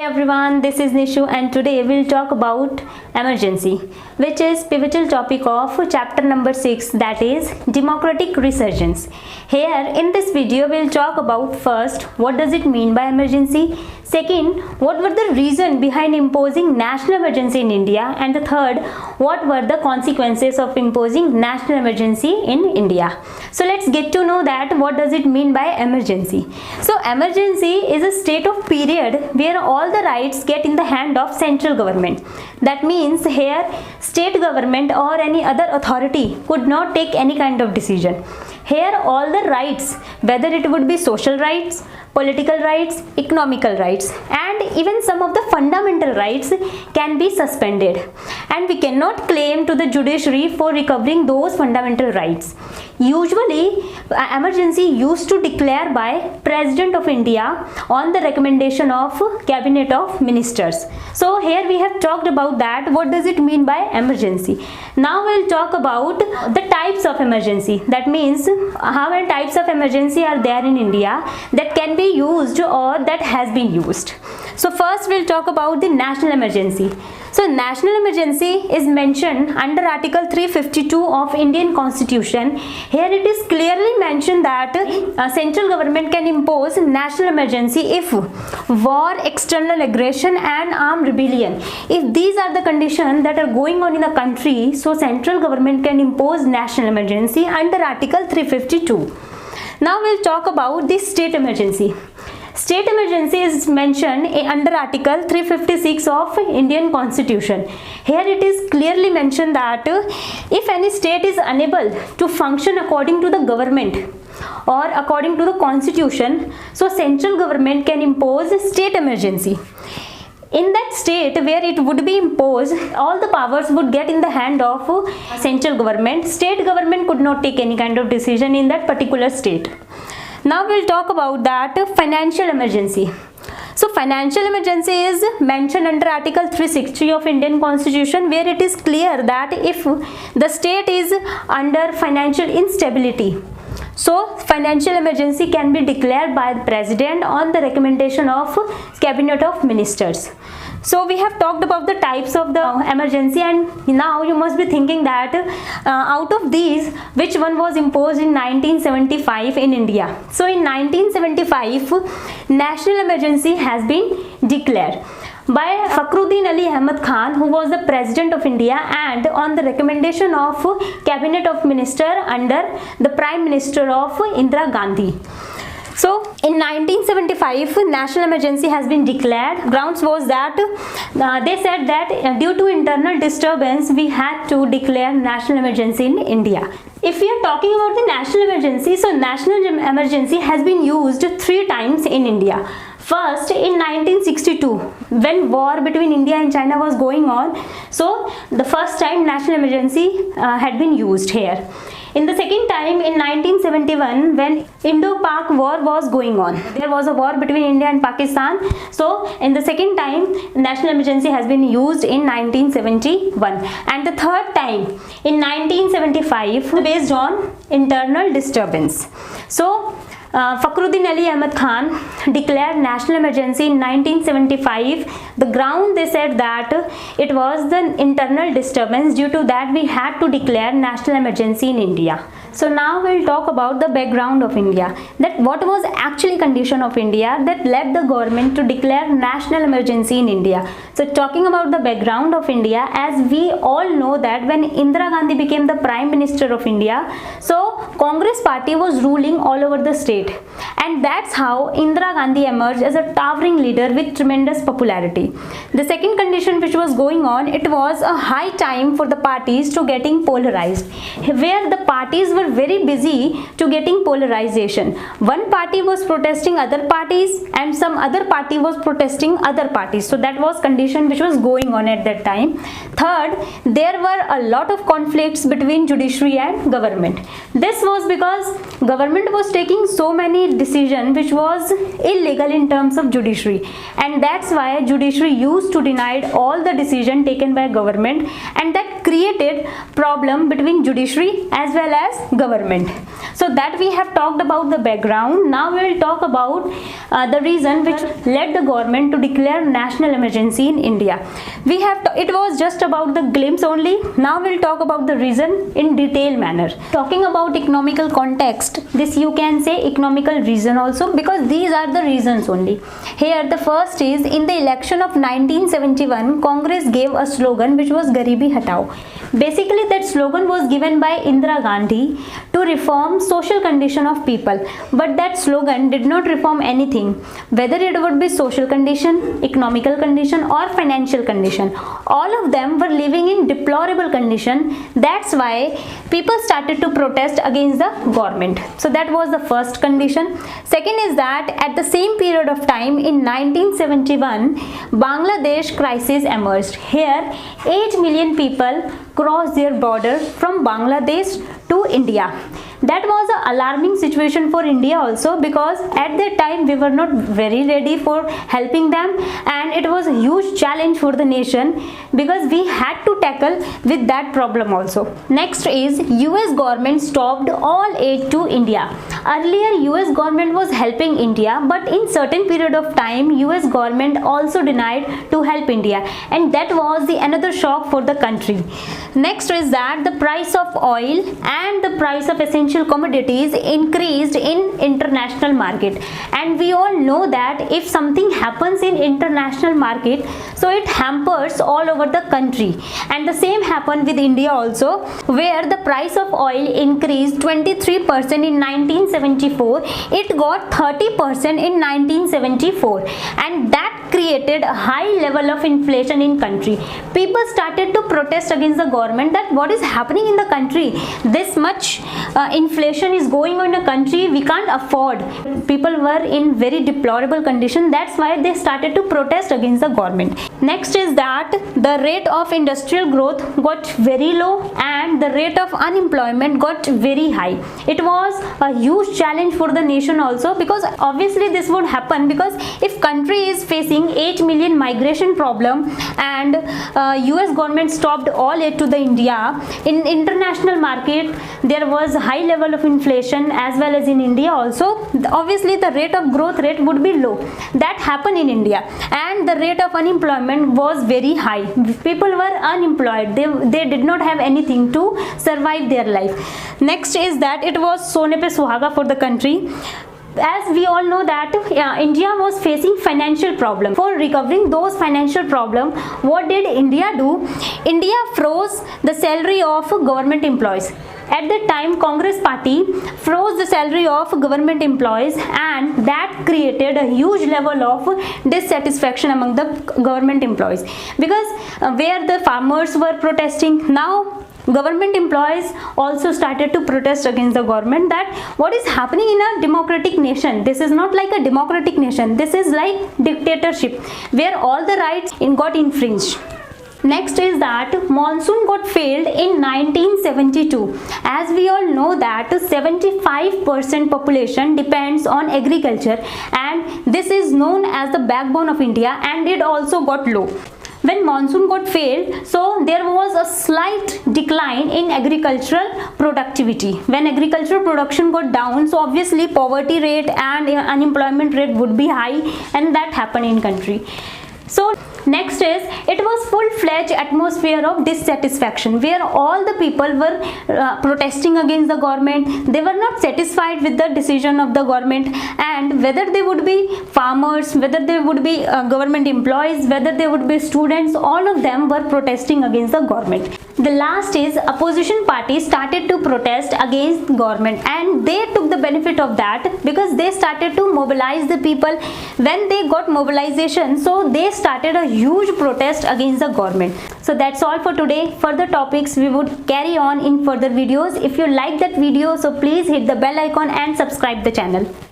Hey everyone, this is Nishu and today we'll talk about emergency, which is pivotal topic of chapter number 6, that is democratic resurgence. Here in this video we'll talk about first, what does it mean by emergency? Second, what were the reason behind imposing national emergency in India? And the third, what were the consequences of imposing national emergency in India? So let's get to know that what does it mean by emergency. So emergency is a state of period where all the rights get in the hand of central government. That means here state government or any other authority could not take any kind of decision. Here all the rights, whether it would be social rights, political rights, economical rights, and even some of the fundamental rights can be suspended, and we cannot claim to the judiciary for recovering those fundamental rights. Usually emergency used to declare by President of India on the recommendation of Cabinet of Ministers. So here we have talked about that, what does it mean by emergency. Now we'll talk about the types of emergency. That means how many types of emergency are there in India that can be used or that has been used. So first we'll talk about the national emergency. So national emergency is mentioned under Article 352 of Indian Constitution. Here it is clearly mentioned that central government can impose national emergency if war, external aggression and armed rebellion. If these are the conditions that are going on in the country, so central government can impose national emergency under Article 352. Now we'll talk about the state emergency. State emergency is mentioned under Article 356 of Indian Constitution. Here it is clearly mentioned that if any state is unable to function according to the government or according to the constitution, so central government can impose state emergency. In that state where it would be imposed, all the powers would get in the hand of central government. State government could not take any kind of decision in that particular state. Now we'll talk about that financial emergency. So financial emergency is mentioned under Article 360 of Indian Constitution, where it is clear that if the state is under financial instability, so financial emergency can be declared by the President on the recommendation of Cabinet of Ministers. So we have talked about the types of the emergency, and now you must be thinking that out of these, which one was imposed in 1975 in India. So in 1975, national emergency has been declared by Fakhruddin Ali Ahmad Khan, who was the President of India, and on the recommendation of Cabinet of Minister under the Prime Minister of Indira Gandhi. So in 1975 national emergency has been declared. Grounds was that they said that due to internal disturbance we had to declare national emergency in India. If we are talking about the national emergency, so national emergency has been used 3 times in India. First in 1962, when war between India and China was going on, so the first time national emergency had been used here. In the second time in 1971, when Indo-Pak war was going on, there was a war between India and Pakistan. So in the second time national emergency has been used in 1971, and the third time in 1975 based on internal disturbance. So Fakhruddin Ali Ahmad Khan declared national emergency in 1975. The ground they said that it was the internal disturbance, due to that we had to declare national emergency in India. So now we'll talk about the background of India, that what was actually condition of India that led the government to declare national emergency in India. So talking about the background of India, as we all know that when Indira Gandhi became the Prime Minister of India, so Congress party was ruling all over the state, and that's how Indira Gandhi emerged as a towering leader with tremendous popularity. The second condition which was going on, it was a high time for the parties to getting polarized, where the parties were very busy to getting polarization. One party was protesting other parties and some other party was protesting other parties. So that was condition which was going on at that time. Third, there were a lot of conflicts between judiciary and government. This was because government was taking so so many decision which was illegal in terms of judiciary, and that's why judiciary used to deny all the decision taken by government, and that created problem between judiciary as well as government. So that we have talked about the background. Now we will talk about the reason which led the government to declare national emergency in India. It was just about the glimpse only. Now we'll talk about the reason in detailed manner. Talking about economical context, this you can say economical reason also, because these are the reasons only. Here the first is, in the election of 1971, Congress gave a slogan which was Garibi Hatao. Basically that slogan was given by Indira Gandhi to reform social condition of people, but that slogan did not reform anything, whether it would be social condition, economical condition or financial condition. All of them were living in deplorable condition. That's why people started to protest against the government. So that was the first condition. Second is that at the same period of time in 1971, Bangladesh crisis emerged. Here 8 million people crossed their border from Bangladesh to India. That was an alarming situation for India also, because at that time we were not very ready for helping them, and it was a huge challenge for the nation because we had to tackle with that problem also. Next is, US government stopped all aid to India. Earlier US government was helping India, but in certain period of time US government also denied to help India, and that was the another shock for the country. Next is that the price of oil and the price of essential commodities increased in international market, and we all know that if something happens in international market, so it hampers all over the country. And the same happened with India also, where the price of oil increased 23% in 1974, it got 30% in 1974, and that created a high level of inflation in country. People started to protest against the government that what is happening in the country, this much inflation is going on in a country, we can't afford. People were in very deplorable condition. That's why they started to protest against the government. Next is that the rate of industrial growth got very low and the rate of unemployment got very high. It was a huge challenge for the nation also, because obviously this would happen because if country is facing 8 million migration problem and US government stopped all aid to the India, in international market there was high level of inflation as well as in India also, obviously the rate of growth rate would be low. That happened in India, and the rate of unemployment was very high. People were unemployed, they did not have anything to survive their life. Next is that it was Sone Pe Suhaga for the country. As we all know that India was facing financial problem. For recovering those financial problem, what did India do? India froze the salary of government employees. At that time, Congress party froze the salary of government employees, and that created a huge level of dissatisfaction among the government employees, because where the farmers were protesting, now government employees also started to protest against the government that what is happening in a democratic nation. This is not like a democratic nation, this is like dictatorship where all the rights got infringed. Next is that monsoon got failed in 1972. As we all know that 75% population depends on agriculture, and this is known as the backbone of India, and it also got low. When monsoon got failed, so there was a slight decline in agricultural productivity. When agricultural production got down, so obviously poverty rate and unemployment rate would be high, and that happened in country. So next is, it was full-fledged atmosphere of dissatisfaction where all the people were protesting against the government. They were not satisfied with the decision of the government, and whether they would be farmers, whether they would be government employees, whether they would be students, all of them were protesting against the government. The last is, opposition parties started to protest against government, and they took the benefit of that because they started to mobilize the people. When they got mobilization, so they started a huge protest against the government. So that's all for today. Further topics we would carry on in further videos. If you like that video, so please hit the bell icon and subscribe the channel.